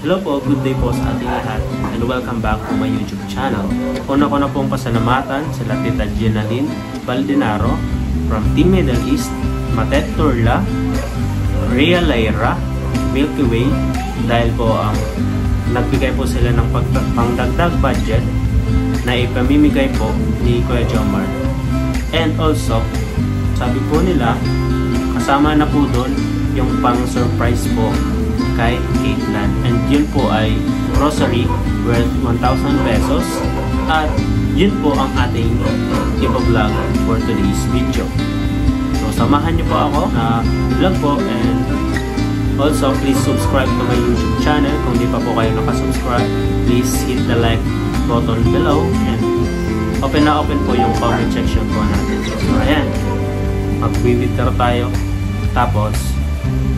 Hello po, good day po sa ating lahat and welcome back to my YouTube channel. Una ko na pong pasalamatan sa Tita Jenaline Baldinaro from Team Middle East, Matet Turla, Rhea Lyra, Milky Way dahil po ang nagbigay po sila ng pangdagdag budget na ipamimigay po ni Kuya Jomar. And also, sabi po nila, kasama na po doon yung pang-surprise po kay Caitlyn. And yun po ay grocery worth 1,000 pesos. At yun po ang ating ipa-vlog for today's video. So, samahan niyo po ako na vlog po. And also, please subscribe to my YouTube channel. Kung di pa po kayo nakasubscribe, please hit the like button below. And open na open po yung comment section po natin. So, ayan. Mag-withdraw tayo. Tapos,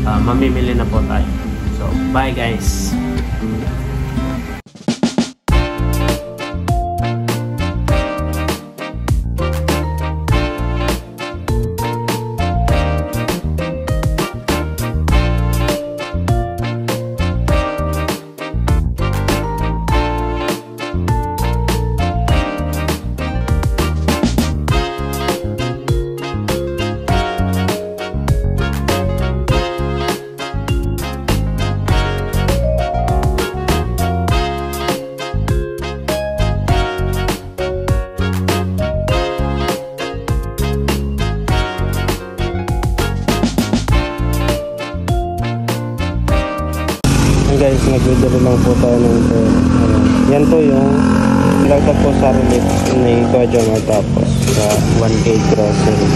mamimili na po tayo. So, bye guys! Guys, nag-withdraw lang po tayo ng yan po yung lagdag po sa relief ni Kuya Jomar tapos sa 1K grocery.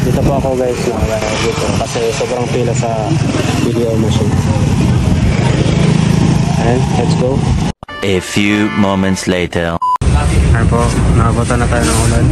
Dito po ako guys dito kasi sobrang pila sa video machine. And let's go. A few moments later. Ayan po, nakabutan na tayo ng ulan.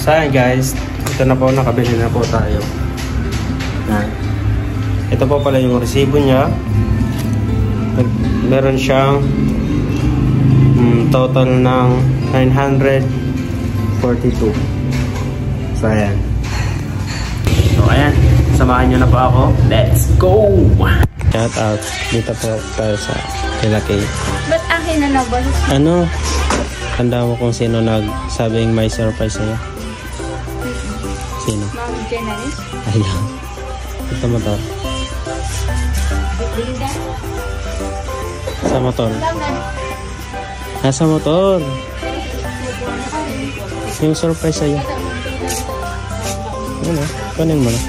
So ayan guys, ito na po, nakabili na po tayo. Yan. Ito po pala yung resibo niya. Meron siyang total ng 942. So ayan. So ayan, samahan nyo na po ako. Let's go! Shout out. Dito po tayo sa Kilakay. Ba't akin na ba? Ano? Tanda mo kung sino nagsabing may surprise sa'yo? Sino? Ma'am Jenalis? Ay lang. Ito motor. Linda? Sa motor. Nasa motor. Yung surprise sa'yo. Ano? Kunin mo na.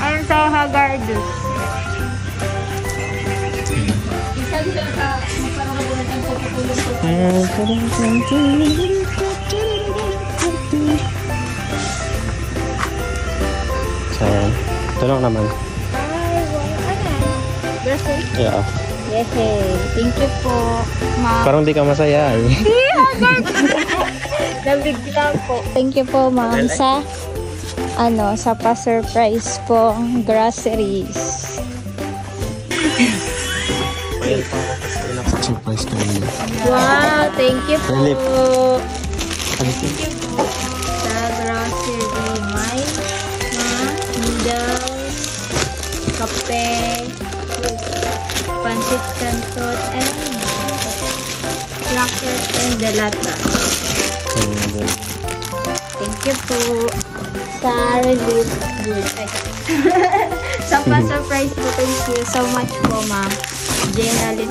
Ayun sa Hagardus. So, tulong naman. Yeah. Yehey. Thank you po, ma'am. Parang di ka masaya eh. Nabigla po. Thank you po, ma'am, sa sa pa-surprise pong groceries. Surprise ka niya. Wow, thank you po. Philip. Thank you po sa grocery. May noodles, kape, pancit canton, and crackers and delata. Thank you po sa relief good. Sa pa-surprise po, thank you so much po, ma'am. Jenalyn.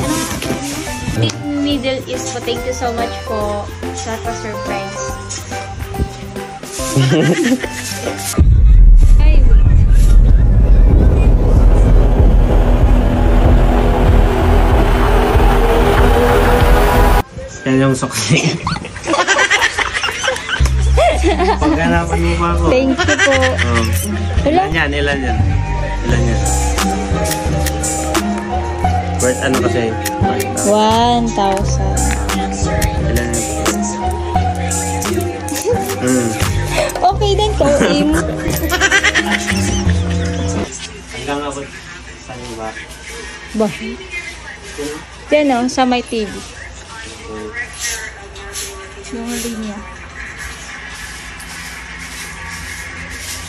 Middle East po, thank you so much po sa pa-surprise. Ay, Yan yung suksi. Pagganapan mo pa ako. thank you po. Ilan yan? Ilan yan? Ilan yan? Worth ano kasi? 1,000. Ilan yan? Okay din ko, Im. Hanggang abot saan yung ba? Ba? Yan o, sa may TV. Yung linya.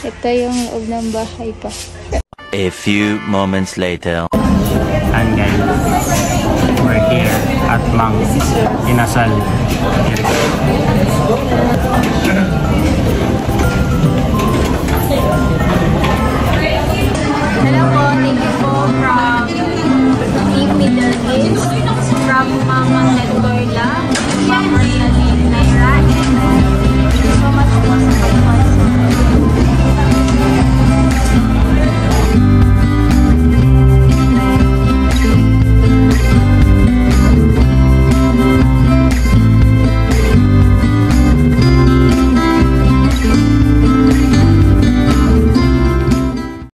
Ito yung loob ng bahay pa. A few moments later. And guys, we're here at Mang Inasal. Hello po, thank you po from Team Middle East, from Mama Nedorla, Mama Naira, and thank you so much